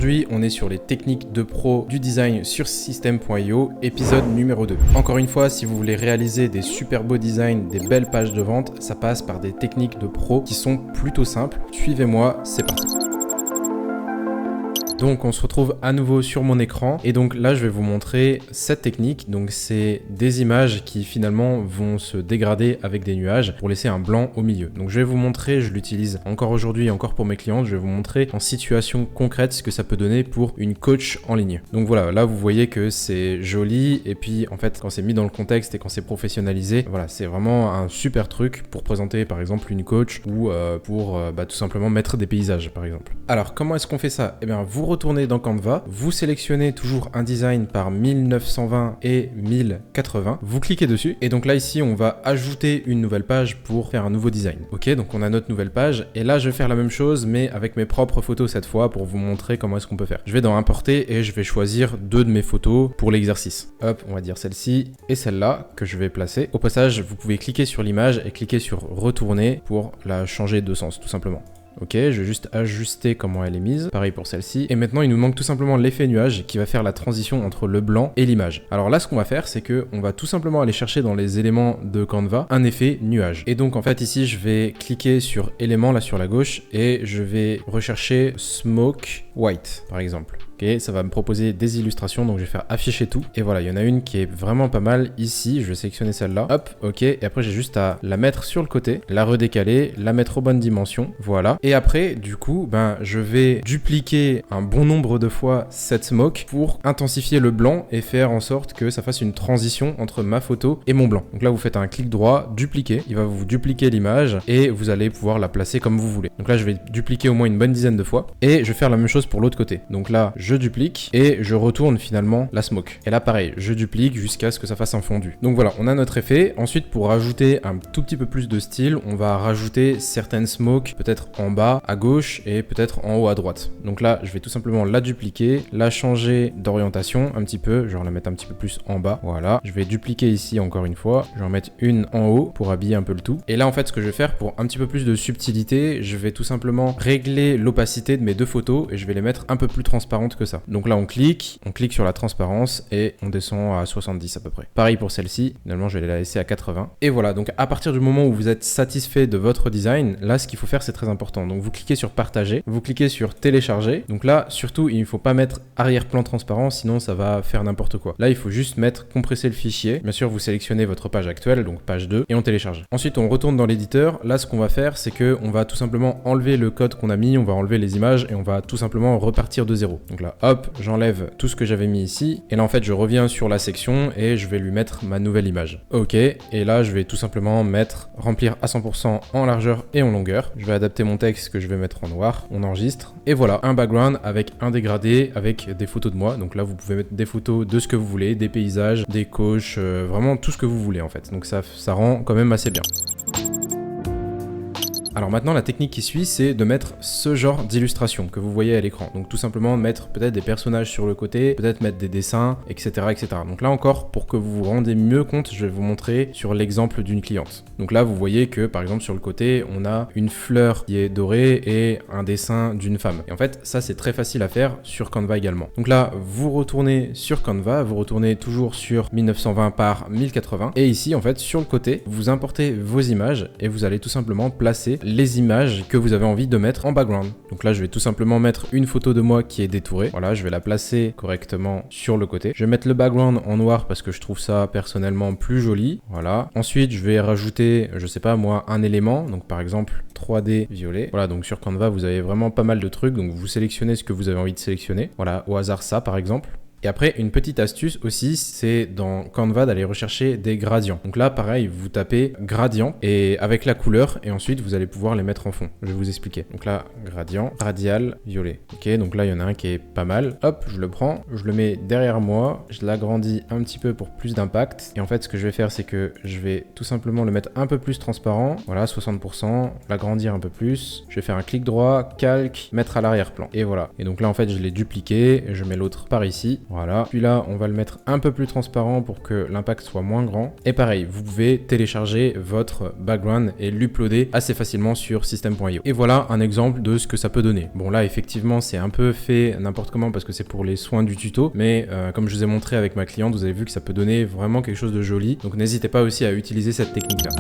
Aujourd'hui, on est sur les techniques de pro du design sur System.io, épisode numéro 2. Encore une fois, si vous voulez réaliser des super beaux designs, des belles pages de vente, ça passe par des techniques de pro qui sont plutôt simples. Suivez-moi, c'est parti. Donc on se retrouve à nouveau sur mon écran et donc là je vais vous montrer cette technique. Donc c'est des images qui finalement vont se dégrader avec des nuages pour laisser un blanc au milieu. Donc je vais vous montrer, je l'utilise encore aujourd'hui, encore pour mes clientes, je vais vous montrer en situation concrète ce que ça peut donner pour une coach en ligne. Donc voilà, là vous voyez que c'est joli et puis en fait quand c'est mis dans le contexte et quand c'est professionnalisé, voilà, c'est vraiment un super truc pour présenter par exemple une coach ou pour tout simplement mettre des paysages par exemple. Alors comment est-ce qu'on fait ça? Eh bien vous retournez dans Canva, vous sélectionnez toujours un design par 1920 et 1080, vous cliquez dessus et donc là ici on va ajouter une nouvelle page pour faire un nouveau design. Ok, donc on a notre nouvelle page et là je vais faire la même chose mais avec mes propres photos cette fois pour vous montrer comment est-ce qu'on peut faire. Je vais dans importer et je vais choisir deux de mes photos pour l'exercice. Hop, on va dire celle-ci et celle-là que je vais placer. Au passage, vous pouvez cliquer sur l'image et cliquer sur retourner pour la changer de sens tout simplement. Ok, je vais juste ajuster comment elle est mise. Pareil pour celle-ci. Et maintenant, il nous manque tout simplement l'effet nuage qui va faire la transition entre le blanc et l'image. Alors là, ce qu'on va faire, c'est que on va tout simplement aller chercher dans les éléments de Canva un effet nuage. Et donc, en fait, ici, je vais cliquer sur élément là sur la gauche et je vais rechercher Smoke White, par exemple. Ok, ça va me proposer des illustrations, donc je vais faire afficher tout. Et voilà, il y en a une qui est vraiment pas mal ici. Je vais sélectionner celle-là. Hop, ok. Et après, j'ai juste à la mettre sur le côté, la redécaler, la mettre aux bonnes dimensions. Voilà. Et après, du coup, je vais dupliquer un bon nombre de fois cette smoke pour intensifier le blanc et faire en sorte que ça fasse une transition entre ma photo et mon blanc. Donc là, vous faites un clic droit, dupliquer. Il va vous dupliquer l'image et vous allez pouvoir la placer comme vous voulez. Donc là, je vais dupliquer au moins une bonne dizaine de fois et je vais faire la même chose pour l'autre côté. Donc là, je duplique et je retourne finalement la smoke. Et là pareil, je duplique jusqu'à ce que ça fasse un fondu. Donc voilà, on a notre effet. Ensuite, pour rajouter un tout petit peu plus de style, on va rajouter certaines smokes peut-être en bas à gauche et peut-être en haut à droite. Donc là, je vais tout simplement la dupliquer, la changer d'orientation un petit peu, genre la mettre un petit peu plus en bas. Voilà, je vais dupliquer ici encore une fois, je vais en mettre une en haut pour habiller un peu le tout. Et là en fait, ce que je vais faire pour un petit peu plus de subtilité, je vais tout simplement régler l'opacité de mes deux photos et je vais les mettre un peu plus transparentes que ça. Donc là on clique sur la transparence et on descend à 70 à peu près. Pareil pour celle-ci, finalement je vais la laisser à 80. Et voilà, donc à partir du moment où vous êtes satisfait de votre design, là ce qu'il faut faire c'est très important. Donc vous cliquez sur partager, vous cliquez sur télécharger. Donc là surtout il ne faut pas mettre arrière-plan transparent sinon ça va faire n'importe quoi. Là il faut juste mettre compresser le fichier. Bien sûr vous sélectionnez votre page actuelle, donc page 2 et on télécharge. Ensuite on retourne dans l'éditeur. Là ce qu'on va faire c'est que on va tout simplement enlever le code qu'on a mis, on va enlever les images et on va tout simplement repartir de zéro. Donc là hop, j'enlève tout ce que j'avais mis ici et là en fait je reviens sur la section et je vais lui mettre ma nouvelle image. Ok, et là je vais tout simplement remplir à 100% en largeur et en longueur. Je vais adapter mon texte que je vais mettre en noir, on enregistre et voilà un background avec un dégradé avec des photos de moi. Donc là vous pouvez mettre des photos de ce que vous voulez, des paysages, des coachs, vraiment tout ce que vous voulez en fait. Donc ça rend quand même assez bien. Alors maintenant, la technique qui suit, c'est de mettre ce genre d'illustration que vous voyez à l'écran. Donc tout simplement mettre peut-être des personnages sur le côté, peut-être mettre des dessins, etc., etc. Donc là encore, pour que vous vous rendez mieux compte, je vais vous montrer sur l'exemple d'une cliente. Donc là, vous voyez que par exemple sur le côté, on a une fleur qui est dorée et un dessin d'une femme. Et en fait, ça c'est très facile à faire sur Canva également. Donc là, vous retournez sur Canva, vous retournez toujours sur 1920 par 1080. Et ici, en fait, sur le côté, vous importez vos images et vous allez tout simplement placer les images que vous avez envie de mettre en background. Donc là, je vais tout simplement mettre une photo de moi qui est détourée. Voilà, je vais la placer correctement sur le côté. Je vais mettre le background en noir parce que je trouve ça personnellement plus joli. Voilà. Ensuite, je vais rajouter, je sais pas moi, un élément. Donc par exemple, 3D violet. Voilà, donc sur Canva, vous avez vraiment pas mal de trucs. Donc vous sélectionnez ce que vous avez envie de sélectionner. Voilà, au hasard ça par exemple. Et après, une petite astuce aussi, c'est dans Canva d'aller rechercher des gradients. Donc là, pareil, vous tapez gradient et avec la couleur et ensuite vous allez pouvoir les mettre en fond. Je vais vous expliquer. Donc là, gradient, radial, violet. Ok, donc là, il y en a un qui est pas mal. Hop, je le prends, je le mets derrière moi, je l'agrandis un petit peu pour plus d'impact. Et en fait, ce que je vais faire, c'est que je vais tout simplement le mettre un peu plus transparent. Voilà, 60%, l'agrandir un peu plus. Je vais faire un clic droit, calque, mettre à l'arrière-plan. Et voilà. Et donc là, en fait, je l'ai dupliqué et je mets l'autre par ici. Voilà. Puis là, on va le mettre un peu plus transparent pour que l'impact soit moins grand. Et pareil, vous pouvez télécharger votre background et l'uploader assez facilement sur system.io. Et voilà un exemple de ce que ça peut donner. Bon là, effectivement, c'est un peu fait n'importe comment parce que c'est pour les soins du tuto, mais comme je vous ai montré avec ma cliente, vous avez vu que ça peut donner vraiment quelque chose de joli. Donc n'hésitez pas aussi à utiliser cette technique-là.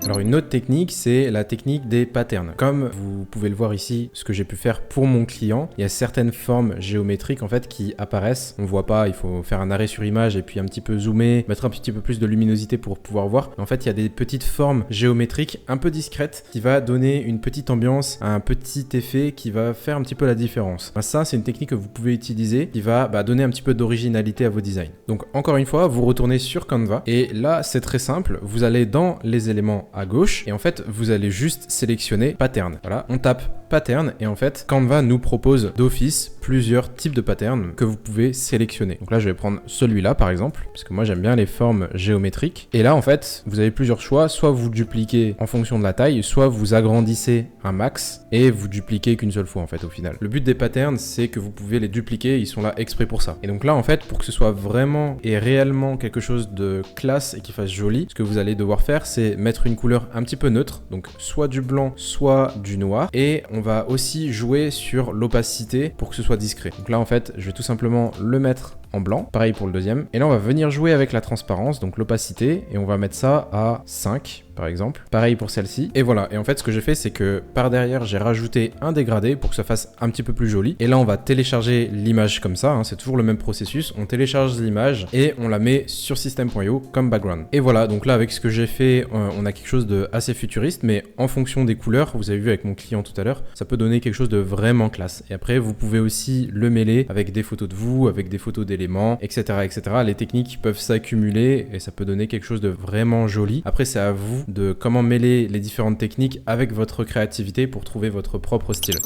Alors une autre technique, c'est la technique des patterns. Comme vous pouvez le voir ici, ce que j'ai pu faire pour mon client, il y a certaines formes géométriques en fait qui apparaissent. On voit pas, il faut faire un arrêt sur image et puis un petit peu zoomer, mettre un petit peu plus de luminosité pour pouvoir voir. En fait, il y a des petites formes géométriques un peu discrètes qui va donner une petite ambiance, un petit effet qui va faire un petit peu la différence. Ça, c'est une technique que vous pouvez utiliser qui va donner un petit peu d'originalité à vos designs. Donc encore une fois, vous retournez sur Canva et là, c'est très simple. Vous allez dans les éléments à gauche et en fait vous allez juste sélectionner pattern. Voilà, on tape pattern et en fait Canva nous propose d'office plusieurs types de patterns que vous pouvez sélectionner. Donc là je vais prendre celui-là par exemple parce que moi j'aime bien les formes géométriques et là en fait vous avez plusieurs choix, soit vous dupliquez en fonction de la taille, soit vous agrandissez un max et vous dupliquez qu'une seule fois en fait au final. Le but des patterns c'est que vous pouvez les dupliquer, ils sont là exprès pour ça. Et donc là en fait pour que ce soit vraiment et réellement quelque chose de classe et qui fasse joli, ce que vous allez devoir faire c'est mettre une couleur un petit peu neutre, donc soit du blanc soit du noir, et on va aussi jouer sur l'opacité pour que ce soit discret. Donc là en fait je vais tout simplement le mettre en blanc, pareil pour le deuxième, et là on va venir jouer avec la transparence, donc l'opacité, et on va mettre ça à 5 par exemple, pareil pour celle-ci, et voilà. Et en fait ce que j'ai fait c'est que par derrière j'ai rajouté un dégradé pour que ça fasse un petit peu plus joli, et là on va télécharger l'image comme ça, c'est toujours le même processus, on télécharge l'image et on la met sur system.io comme background. Et voilà, donc là avec ce que j'ai fait, on a quelque chose de assez futuriste, mais en fonction des couleurs, vous avez vu avec mon client tout à l'heure, ça peut donner quelque chose de vraiment classe. Et après vous pouvez aussi le mêler avec des photos de vous, avec des photos d'éléments, etc., etc. Les techniques peuvent s'accumuler et ça peut donner quelque chose de vraiment joli. Après c'est à vous de comment mêler les différentes techniques avec votre créativité pour trouver votre propre style.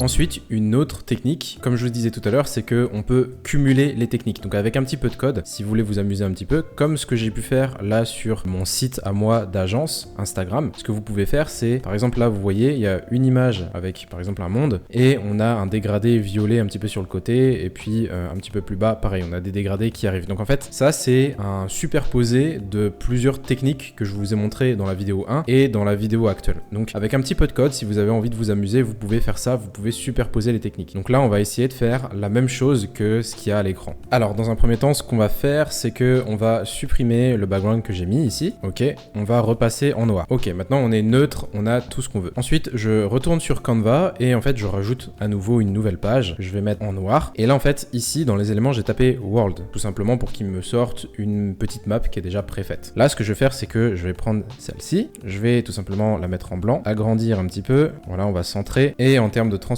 Ensuite, une autre technique, comme je vous disais tout à l'heure, c'est qu'on peut cumuler les techniques. Donc avec un petit peu de code, si vous voulez vous amuser un petit peu, comme ce que j'ai pu faire là sur mon site à moi d'agence Instagram, ce que vous pouvez faire, c'est, par exemple là, vous voyez, il y a une image avec, par exemple, un monde, et on a un dégradé violet un petit peu sur le côté, et puis un petit peu plus bas, pareil, on a des dégradés qui arrivent. Donc en fait, ça, c'est un superposé de plusieurs techniques que je vous ai montré dans la vidéo 1 et dans la vidéo actuelle. Donc avec un petit peu de code, si vous avez envie de vous amuser, vous pouvez faire ça, vous pouvez superposer les techniques. Donc là, on va essayer de faire la même chose que ce qu'il y a à l'écran. Alors, dans un premier temps, ce qu'on va faire, c'est que on va supprimer le background que j'ai mis ici. Ok, on va repasser en noir. Ok, maintenant on est neutre, on a tout ce qu'on veut. Ensuite, je retourne sur Canva et en fait, je rajoute à nouveau une nouvelle page. Je vais mettre en noir. Et là, en fait, ici, dans les éléments, j'ai tapé World, tout simplement pour qu'il me sorte une petite map qui est déjà préfaite. Là, ce que je vais faire, c'est que je vais prendre celle-ci. Je vais tout simplement la mettre en blanc, agrandir un petit peu. Voilà, on va centrer. Et en termes de transparence,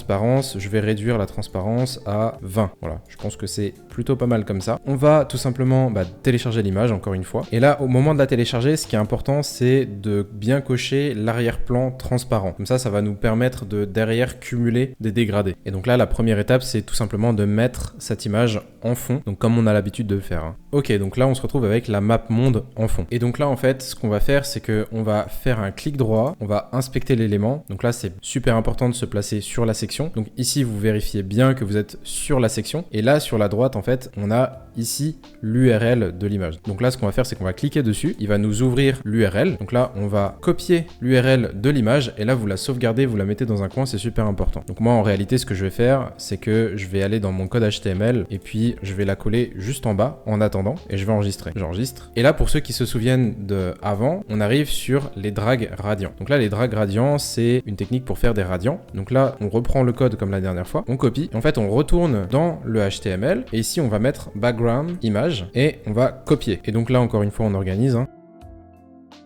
je vais réduire la transparence à 20. Voilà, je pense que c'est plutôt pas mal comme ça. On va tout simplement télécharger l'image encore une fois. Et là, au moment de la télécharger, ce qui est important, c'est de bien cocher l'arrière-plan transparent. Comme ça va nous permettre de derrière cumuler des dégradés. Et donc là, la première étape, c'est tout simplement de mettre cette image en fond, donc comme on a l'habitude de le faire. Ok, donc là, on se retrouve avec la map monde en fond. Et donc là, en fait, ce qu'on va faire, c'est qu'on va faire un clic droit, on va inspecter l'élément. Donc là, c'est super important de se placer sur la section. Donc ici, vous vérifiez bien que vous êtes sur la section. Et là, sur la droite, en fait, on a ici l'URL de l'image. Donc là, ce qu'on va faire, c'est qu'on va cliquer dessus. Il va nous ouvrir l'URL. Donc là, on va copier l'URL de l'image. Et là, vous la sauvegardez, vous la mettez dans un coin. C'est super important. Donc moi, en réalité, ce que je vais faire, c'est que je vais aller dans mon code HTML et puis je vais la coller juste en bas en attendant et je vais enregistrer. J'enregistre. Et là, pour ceux qui se souviennent de avant, on arrive sur les drags radians. Donc là, les drags radians, c'est une technique pour faire des radians. Donc là, on reprend le code comme la dernière fois, on copie, en fait on retourne dans le HTML et ici on va mettre background image et on va copier. Et donc là encore une fois on organise,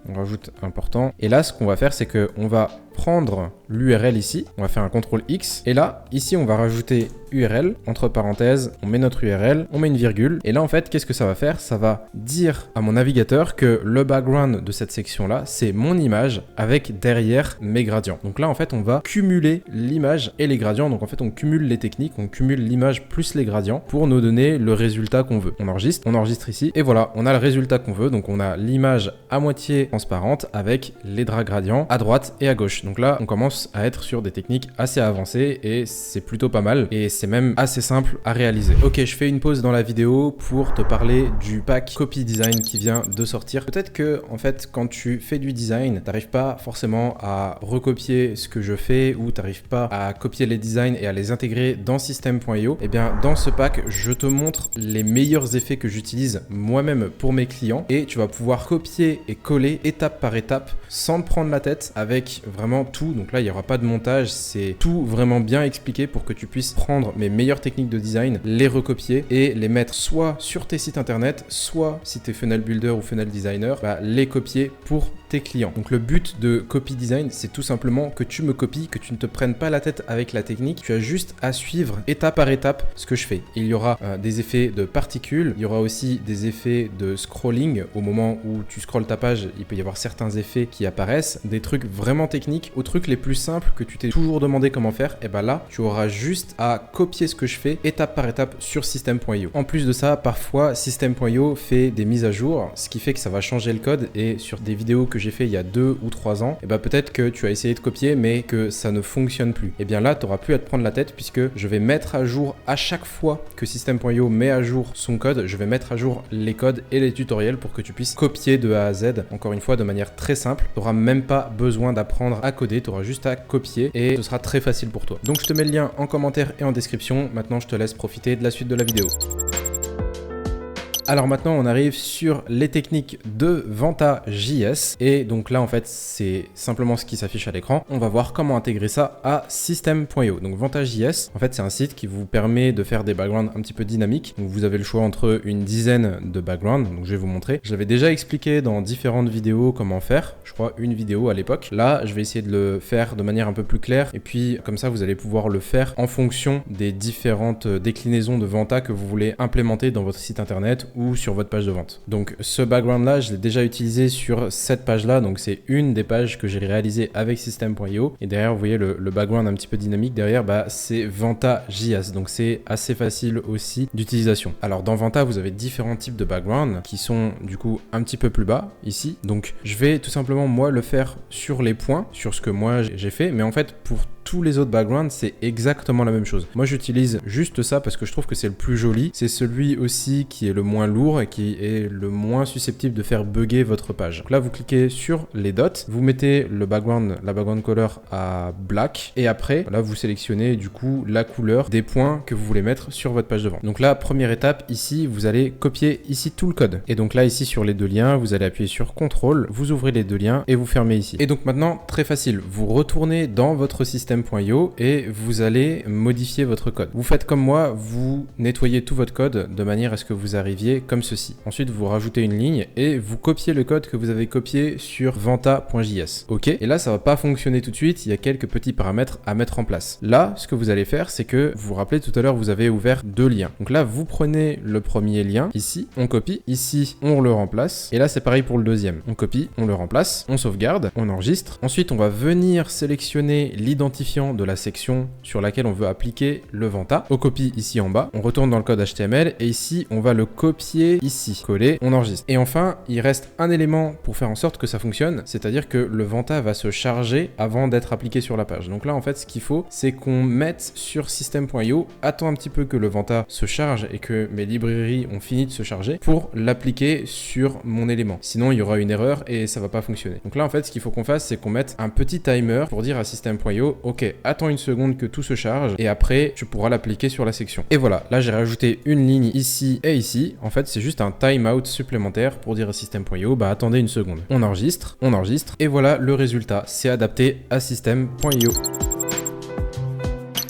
on rajoute important. Et là ce qu'on va faire c'est que on va prendre l'URL ici, on va faire un CTRL X et là ici on va rajouter URL entre parenthèses, on met notre URL, on met une virgule et là en fait qu'est-ce que ça va faire? Ça va dire à mon navigateur que le background de cette section là c'est mon image avec derrière mes gradients. Donc là en fait on va cumuler l'image et les gradients, donc en fait on cumule les techniques, on cumule l'image plus les gradients pour nous donner le résultat qu'on veut. On enregistre ici et voilà, on a le résultat qu'on veut. Donc on a l'image à moitié transparente avec les draps gradients à droite et à gauche. push. Donc là, on commence à être sur des techniques assez avancées et c'est plutôt pas mal et c'est même assez simple à réaliser. Ok, je fais une pause dans la vidéo pour te parler du pack Copy Design qui vient de sortir. Peut-être que en fait, quand tu fais du design, t'arrives pas forcément à recopier ce que je fais ou t'arrives pas à copier les designs et à les intégrer dans System.io. Et bien, dans ce pack, je te montre les meilleurs effets que j'utilise moi-même pour mes clients et tu vas pouvoir copier et coller étape par étape sans te prendre la tête avec vraiment tout. Donc là, il n'y aura pas de montage, c'est tout vraiment bien expliqué pour que tu puisses prendre mes meilleures techniques de design, les recopier et les mettre soit sur tes sites internet, soit si tu es funnel builder ou funnel designer, les copier pour tes clients. Donc le but de Copy Design, c'est tout simplement que tu me copies, que tu ne te prennes pas la tête avec la technique. Tu as juste à suivre étape par étape ce que je fais. Il y aura des effets de particules, il y aura aussi des effets de scrolling. Au moment où tu scrolles ta page, il peut y avoir certains effets qui apparaissent, des trucs vraiment techniques, aux trucs les plus simples que tu t'es toujours demandé comment faire. Et ben là, tu auras juste à copier ce que je fais étape par étape sur System.io. En plus de ça, parfois System.io fait des mises à jour, ce qui fait que ça va changer le code et sur des vidéos que j'ai fait il y a 2 ou 3 ans, et ben peut-être que tu as essayé de copier mais que ça ne fonctionne plus. Et bien là, tu n'auras plus à te prendre la tête puisque je vais mettre à jour à chaque fois que System.io met à jour son code, je vais mettre à jour les codes et les tutoriels pour que tu puisses copier de A à Z, encore une fois de manière très simple. Tu n'auras même pas besoin d'apprendre à coder, tu auras juste à copier et ce sera très facile pour toi. Donc je te mets le lien en commentaire et en description. Maintenant, je te laisse profiter de la suite de la vidéo. Alors maintenant, on arrive sur les techniques de Vanta.js et donc là en fait c'est simplement ce qui s'affiche à l'écran. On va voir comment intégrer ça à System.io. Donc Vanta.js, en fait c'est un site qui vous permet de faire des backgrounds un petit peu dynamiques. Donc vous avez le choix entre une dizaine de backgrounds, donc je vais vous montrer. Je l'avais déjà expliqué dans différentes vidéos comment faire, je crois une vidéo à l'époque. Là je vais essayer de le faire de manière un peu plus claire et puis comme ça vous allez pouvoir le faire en fonction des différentes déclinaisons de Vanta que vous voulez implémenter dans votre site internet ou sur votre page de vente. Donc ce background là, je l'ai déjà utilisé sur cette page là, donc c'est une des pages que j'ai réalisées avec System.io et derrière vous voyez le background un petit peu dynamique derrière, c'est Vanta.js, donc c'est assez facile aussi d'utilisation. Alors dans Vanta vous avez différents types de background qui sont du coup un petit peu plus bas ici, donc je vais tout simplement moi le faire sur les points, sur ce que moi j'ai fait, mais en fait pour tous les autres backgrounds, c'est exactement la même chose. Moi, j'utilise juste ça parce que je trouve que c'est le plus joli. C'est celui aussi qui est le moins lourd et qui est le moins susceptible de faire bugger votre page. Donc là, vous cliquez sur les dots, vous mettez le background, la background color à black et après, là, vous sélectionnez du coup la couleur des points que vous voulez mettre sur votre page de vente. Donc là, première étape, ici, vous allez copier ici tout le code. Et donc là, ici, sur les deux liens, vous allez appuyer sur CTRL, vous ouvrez les deux liens et vous fermez ici. Et donc maintenant, très facile, vous retournez dans votre système et vous allez modifier votre code. Vous faites comme moi, vous nettoyez tout votre code de manière à ce que vous arriviez comme ceci. Ensuite, vous rajoutez une ligne et vous copiez le code que vous avez copié sur Vanta.js. Ok. Et là, ça va pas fonctionner tout de suite. Il y a quelques petits paramètres à mettre en place. Là, ce que vous allez faire, c'est que vous vous rappelez tout à l'heure, vous avez ouvert deux liens. Donc là, vous prenez le premier lien ici, on copie. Ici, on le remplace. Et là, c'est pareil pour le deuxième. On copie, on le remplace, on sauvegarde, on enregistre. Ensuite, on va venir sélectionner l'identifiant de la section sur laquelle on veut appliquer le Vanta. On copie ici en bas, on retourne dans le code HTML et ici on va le copier ici, coller, on enregistre. Et enfin, il reste un élément pour faire en sorte que ça fonctionne, c'est-à-dire que le Vanta va se charger avant d'être appliqué sur la page. Donc là en fait ce qu'il faut, c'est qu'on mette sur System.io, attends un petit peu que le Vanta se charge et que mes librairies ont fini de se charger pour l'appliquer sur mon élément. Sinon il y aura une erreur et ça va pas fonctionner. Donc là en fait ce qu'il faut qu'on fasse, c'est qu'on mette un petit timer pour dire à System.io, ok, attends une seconde que tout se charge et après tu pourras l'appliquer sur la section. Et voilà, là j'ai rajouté une ligne ici et ici. En fait c'est juste un timeout supplémentaire pour dire à System.io, attendez une seconde. On enregistre et voilà le résultat. C'est adapté à System.io.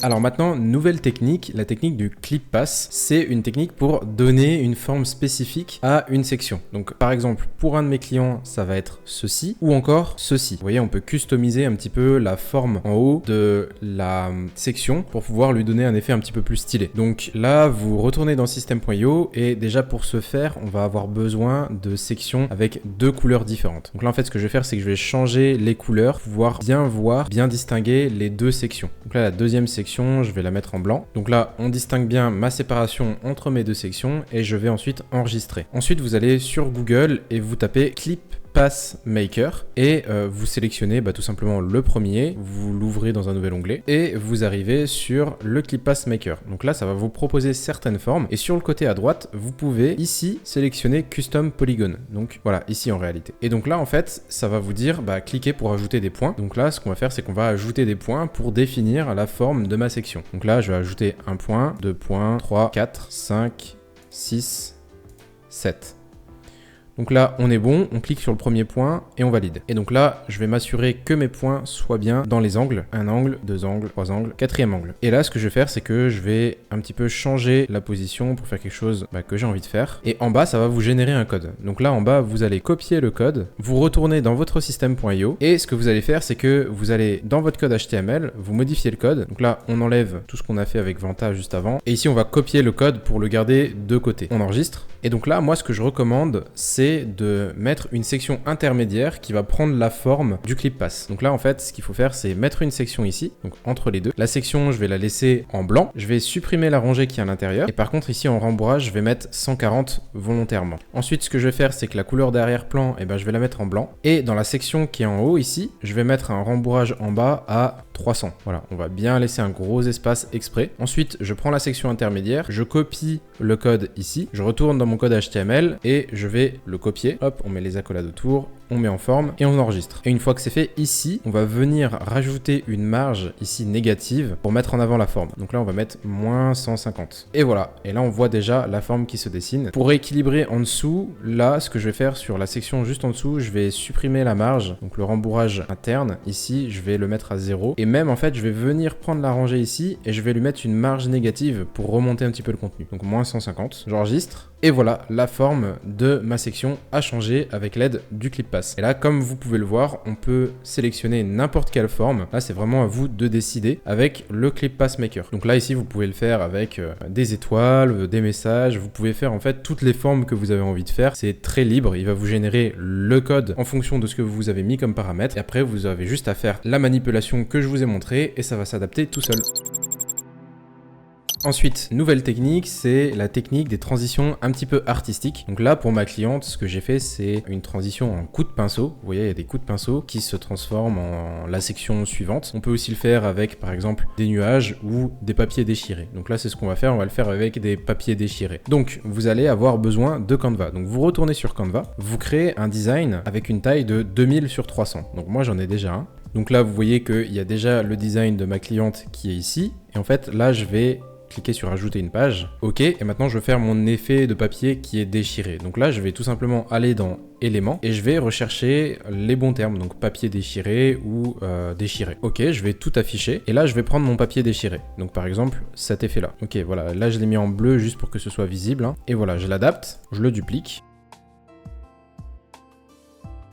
Alors maintenant, nouvelle technique, la technique du clip pass, c'est une technique pour donner une forme spécifique à une section. Donc par exemple, pour un de mes clients, ça va être ceci ou encore ceci. Vous voyez, on peut customiser un petit peu la forme en haut de la section pour pouvoir lui donner un effet un petit peu plus stylé. Donc là, vous retournez dans System.io et déjà pour ce faire, on va avoir besoin de sections avec deux couleurs différentes. Donc là, en fait, ce que je vais faire, c'est que je vais changer les couleurs pour pouvoir bien voir, bien distinguer les deux sections. Donc là, la deuxième section, je vais la mettre en blanc. Donc là, on distingue bien ma séparation entre mes deux sections et je vais ensuite enregistrer. Ensuite, vous allez sur Google et vous tapez clip Pass Maker et vous sélectionnez tout simplement le premier, vous l'ouvrez dans un nouvel onglet et vous arrivez sur le Clip Pass Maker. Donc là, ça va vous proposer certaines formes et sur le côté à droite, vous pouvez ici sélectionner Custom Polygon. Donc voilà, ici en réalité. Et donc là, en fait, ça va vous dire cliquez pour ajouter des points. Donc là, ce qu'on va faire, c'est qu'on va ajouter des points pour définir la forme de ma section. Donc là, je vais ajouter 1 point, 2 points, 3, 4, 5, 6, 7. Donc là, on est bon, on clique sur le premier point et on valide. Et donc là, je vais m'assurer que mes points soient bien dans les angles. Un angle, deux angles, trois angles, quatrième angle. Et là, ce que je vais faire, c'est que je vais un petit peu changer la position pour faire quelque chose que j'ai envie de faire. Et en bas, ça va vous générer un code. Donc là, en bas, vous allez copier le code, vous retournez dans votre système.io et ce que vous allez faire, c'est que vous allez dans votre code HTML, vous modifiez le code. Donc là, on enlève tout ce qu'on a fait avec Vanta juste avant. Et ici, on va copier le code pour le garder de côté. On enregistre. Et donc là, moi, ce que je recommande, c'est de mettre une section intermédiaire qui va prendre la forme du Clip Pass. Donc là, en fait, ce qu'il faut faire, c'est mettre une section ici, donc entre les deux. La section, je vais la laisser en blanc. Je vais supprimer la rangée qui est à l'intérieur. Et par contre, ici, en rembourrage, je vais mettre 140 volontairement. Ensuite, ce que je vais faire, c'est que la couleur d'arrière-plan, je vais la mettre en blanc. Et dans la section qui est en haut ici, je vais mettre un rembourrage en bas à 300. Voilà, on va bien laisser un gros espace exprès. Ensuite, je prends la section intermédiaire, je copie le code ici, je retourne dans mon code HTML et je vais le copier. Hop, on met les accolades autour, on met en forme et on enregistre. Et une fois que c'est fait, ici, on va venir rajouter une marge ici négative pour mettre en avant la forme. Donc là, on va mettre moins 150. Et voilà. Et là, on voit déjà la forme qui se dessine. Pour rééquilibrer en dessous, là, ce que je vais faire sur la section juste en dessous, je vais supprimer la marge, donc le rembourrage interne. Ici, je vais le mettre à 0. Et même, en fait, je vais venir prendre la rangée ici et je vais lui mettre une marge négative pour remonter un petit peu le contenu. Donc moins 150. J'enregistre. Et voilà, la forme de ma section a changé avec l'aide du Clip Pass. Et là, comme vous pouvez le voir, on peut sélectionner n'importe quelle forme. Là, c'est vraiment à vous de décider avec le Clip Pass Maker. Donc là, ici, vous pouvez le faire avec des étoiles, des messages. Vous pouvez faire en fait toutes les formes que vous avez envie de faire. C'est très libre. Il va vous générer le code en fonction de ce que vous avez mis comme paramètre. Et après, vous avez juste à faire la manipulation que je vous ai montrée et ça va s'adapter tout seul. Ensuite, nouvelle technique, c'est la technique des transitions un petit peu artistiques. Donc là, pour ma cliente, ce que j'ai fait, c'est une transition en coup de pinceau. Vous voyez, il y a des coups de pinceau qui se transforment en la section suivante. On peut aussi le faire avec, par exemple, des nuages ou des papiers déchirés. Donc là, c'est ce qu'on va faire. On va le faire avec des papiers déchirés. Donc, vous allez avoir besoin de Canva. Donc, vous retournez sur Canva. Vous créez un design avec une taille de 2000 sur 300. Donc, moi, j'en ai déjà un. Donc là, vous voyez qu'il y a déjà le design de ma cliente qui est ici. Et en fait, là, je vais cliquer sur ajouter une page. Ok, et maintenant je vais faire mon effet de papier qui est déchiré. Donc là, je vais tout simplement aller dans éléments et je vais rechercher les bons termes, donc papier déchiré ou déchiré. Ok, je vais tout afficher et là, je vais prendre mon papier déchiré. Donc par exemple, cet effet-là. Ok, voilà, là je l'ai mis en bleu juste pour que ce soit visible. Et voilà, je l'adapte, je le duplique.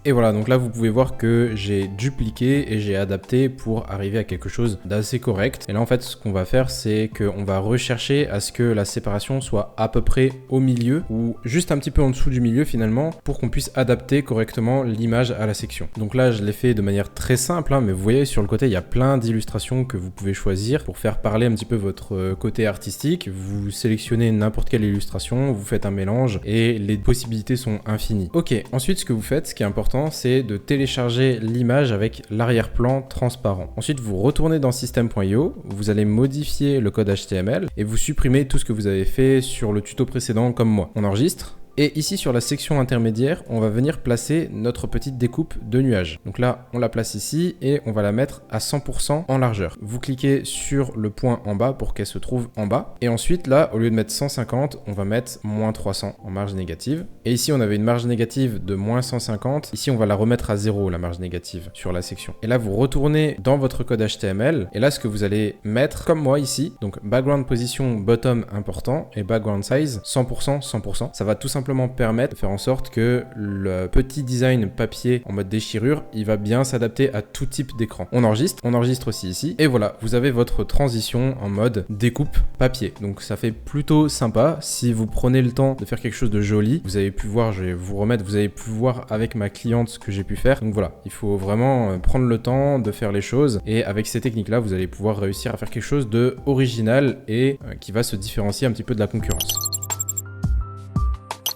Et voilà, donc là vous pouvez voir que j'ai dupliqué et j'ai adapté pour arriver à quelque chose d'assez correct. Et là en fait ce qu'on va faire, c'est qu'on va rechercher à ce que la séparation soit à peu près au milieu ou juste un petit peu en dessous du milieu finalement pour qu'on puisse adapter correctement l'image à la section. Donc là je l'ai fait de manière très simple, mais vous voyez sur le côté il y a plein d'illustrations que vous pouvez choisir pour faire parler un petit peu votre côté artistique. Vous sélectionnez n'importe quelle illustration, vous faites un mélange et les possibilités sont infinies. Ok, ensuite ce que vous faites, ce qui est important, c'est de télécharger l'image avec l'arrière-plan transparent. Ensuite, vous retournez dans système.io, vous allez modifier le code HTML et vous supprimez tout ce que vous avez fait sur le tuto précédent comme moi. On enregistre. Et ici sur la section intermédiaire, on va venir placer notre petite découpe de nuages. Donc là, on la place ici et on va la mettre à 100% en largeur. Vous cliquez sur le point en bas pour qu'elle se trouve en bas. Et ensuite là, au lieu de mettre 150, on va mettre moins 300 en marge négative. Et ici, on avait une marge négative de moins 150. Ici, on va la remettre à 0, la marge négative sur la section. Et là, vous retournez dans votre code HTML. Et là, ce que vous allez mettre, comme moi ici, donc background position bottom important et background size 100%, 100%. Ça va tout simplement permettre de faire en sorte que le petit design papier en mode déchirure, il va bien s'adapter à tout type d'écran. On enregistre aussi ici. Et voilà, vous avez votre transition en mode découpe papier. Donc ça fait plutôt sympa. Si vous prenez le temps de faire quelque chose de joli, vous avez pu voir, je vais vous remettre, vous avez pu voir avec ma cliente ce que j'ai pu faire. Donc voilà, il faut vraiment prendre le temps de faire les choses. Et avec ces techniques-là, vous allez pouvoir réussir à faire quelque chose de original et qui va se différencier un petit peu de la concurrence.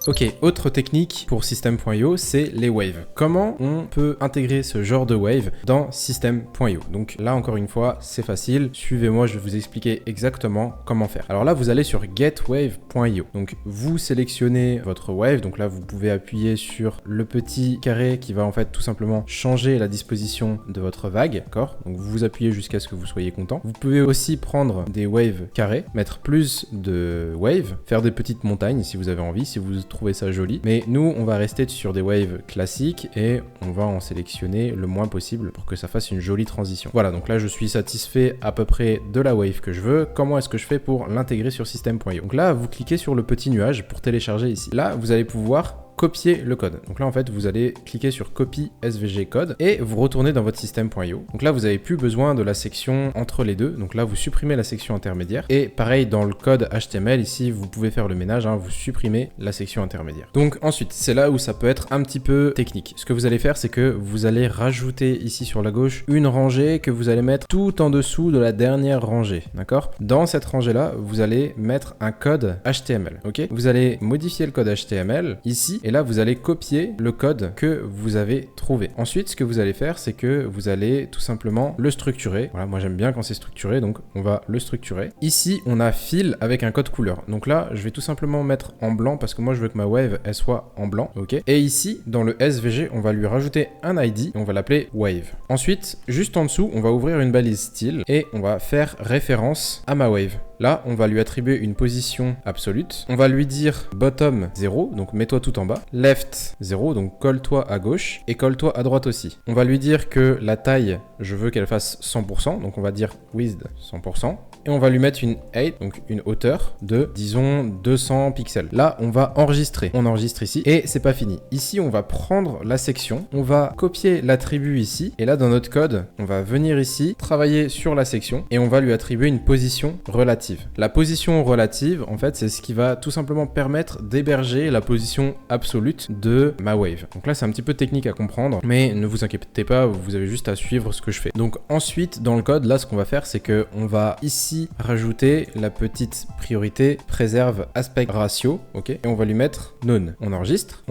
Ok, autre technique pour System.io, c'est les waves. Comment on peut intégrer ce genre de wave dans System.io? Donc là, encore une fois, c'est facile. Suivez-moi, je vais vous expliquer exactement comment faire. Alors là, vous allez sur getwave.io. Donc vous sélectionnez votre wave. Donc là, vous pouvez appuyer sur le petit carré qui va en fait tout simplement changer la disposition de votre vague, d'accord? Donc vous appuyez jusqu'à ce que vous soyez content. Vous pouvez aussi prendre des waves carrés, mettre plus de waves, faire des petites montagnes si vous avez envie, si vous trouvez ça joli. Mais nous, on va rester sur des waves classiques et on va en sélectionner le moins possible pour que ça fasse une jolie transition. Voilà, donc là, je suis satisfait à peu près de la wave que je veux. Comment est-ce que je fais pour l'intégrer sur System.io? Donc là, vous cliquez sur le petit nuage pour télécharger ici. Là, vous allez pouvoir copier le code. Donc là, en fait, vous allez cliquer sur Copy SVG Code et vous retournez dans votre System.io. Donc là, vous n'avez plus besoin de la section entre les deux. Donc là, vous supprimez la section intermédiaire. Et pareil, dans le code HTML, ici, vous pouvez faire le ménage, hein, vous supprimez la section intermédiaire. Donc ensuite, c'est là où ça peut être un petit peu technique. Ce que vous allez faire, c'est que vous allez rajouter ici sur la gauche une rangée que vous allez mettre tout en dessous de la dernière rangée. D'accord? Dans cette rangée-là, vous allez mettre un code HTML. Ok? Vous allez modifier le code HTML ici. Et là, vous allez copier le code que vous avez trouvé. Ensuite, ce que vous allez faire, c'est que vous allez tout simplement le structurer. Voilà, moi j'aime bien quand c'est structuré, donc on va le structurer. Ici, on a fill avec un code couleur. Donc là, je vais tout simplement mettre en blanc parce que moi je veux que ma wave, elle soit en blanc. Ok. Et ici, dans le SVG, on va lui rajouter un ID et on va l'appeler wave. Ensuite, juste en dessous, on va ouvrir une balise style et on va faire référence à ma wave. Là, on va lui attribuer une position absolue. On va lui dire bottom 0, donc mets-toi tout en bas. Left 0, donc colle-toi à gauche. Et colle-toi à droite aussi. On va lui dire que la taille, je veux qu'elle fasse 100%. Donc on va dire width 100%. Et on va lui mettre une height, donc une hauteur de, disons, 200 pixels. Là, on va enregistrer. On enregistre ici et c'est pas fini. Ici, on va prendre la section. On va copier l'attribut ici. Et là, dans notre code, on va venir ici, travailler sur la section et on va lui attribuer une position relative. La position relative, en fait, c'est ce qui va tout simplement permettre d'héberger la position absolue de ma wave. Donc là, c'est un petit peu technique à comprendre, mais ne vous inquiétez pas, vous avez juste à suivre ce que je fais. Donc ensuite, dans le code, là, ce qu'on va faire, c'est que on va ici rajouter la petite priorité préserve aspect ratio, ok, et on va lui mettre none. On enregistre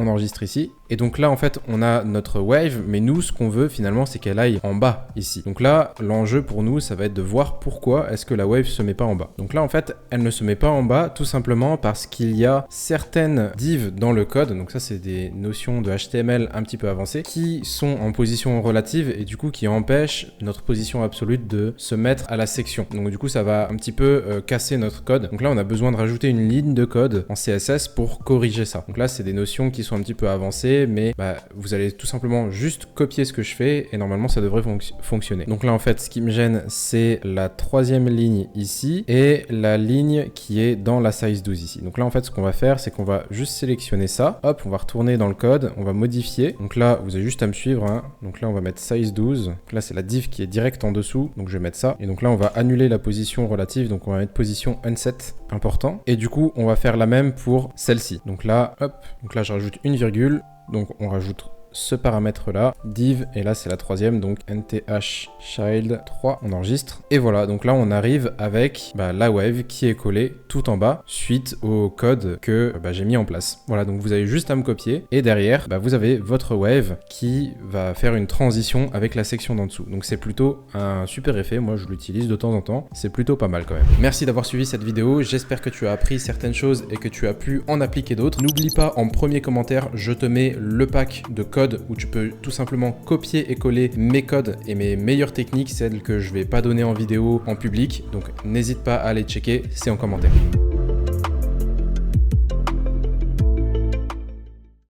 ici. Et donc là, en fait, on a notre wave, mais nous, ce qu'on veut finalement, c'est qu'elle aille en bas ici. Donc là, l'enjeu pour nous, ça va être de voir pourquoi est-ce que la wave se met pas en bas. Donc là, en fait, elle ne se met pas en bas tout simplement parce qu'il y a certaines divs dans le code, donc ça, c'est des notions de HTML un petit peu avancées, qui sont en position relative et du coup, qui empêchent notre position absolue de se mettre à la section. Donc du coup, ça va un petit peu casser notre code. Donc là, on a besoin de rajouter une ligne de code en CSS pour corriger ça. Donc là, c'est des notions qui sont un petit peu avancées, mais vous allez tout simplement juste copier ce que je fais et normalement ça devrait fonctionner. Donc là en fait ce qui me gêne c'est la troisième ligne ici et la ligne qui est dans la size 12 ici. Donc là en fait ce qu'on va faire c'est qu'on va juste sélectionner ça, hop on va retourner dans le code, on va modifier. Donc là vous avez juste à me suivre, hein. Donc là on va mettre size 12, donc là c'est la div qui est direct en dessous, donc je vais mettre ça. Et donc là on va annuler la position relative, donc on va mettre position unset important. Et du coup on va faire la même pour celle-ci. Donc là hop, donc là je rajoute une virgule. Donc on rajoute ce paramètre là, div, et là c'est la troisième, donc nth child 3, on enregistre. Et voilà, donc là on arrive avec la wave qui est collée tout en bas suite au code que j'ai mis en place. Voilà, donc vous avez juste à me copier et derrière vous avez votre wave qui va faire une transition avec la section d'en dessous. Donc c'est plutôt un super effet, moi je l'utilise de temps en temps, c'est plutôt pas mal quand même. Merci d'avoir suivi cette vidéo, j'espère que tu as appris certaines choses et que tu as pu en appliquer d'autres. N'oublie pas, en premier commentaire, je te mets le pack de code où tu peux tout simplement copier et coller mes codes et mes meilleures techniques, celles que je vais pas donner en vidéo en public. Donc n'hésite pas à aller checker, c'est en commentaire.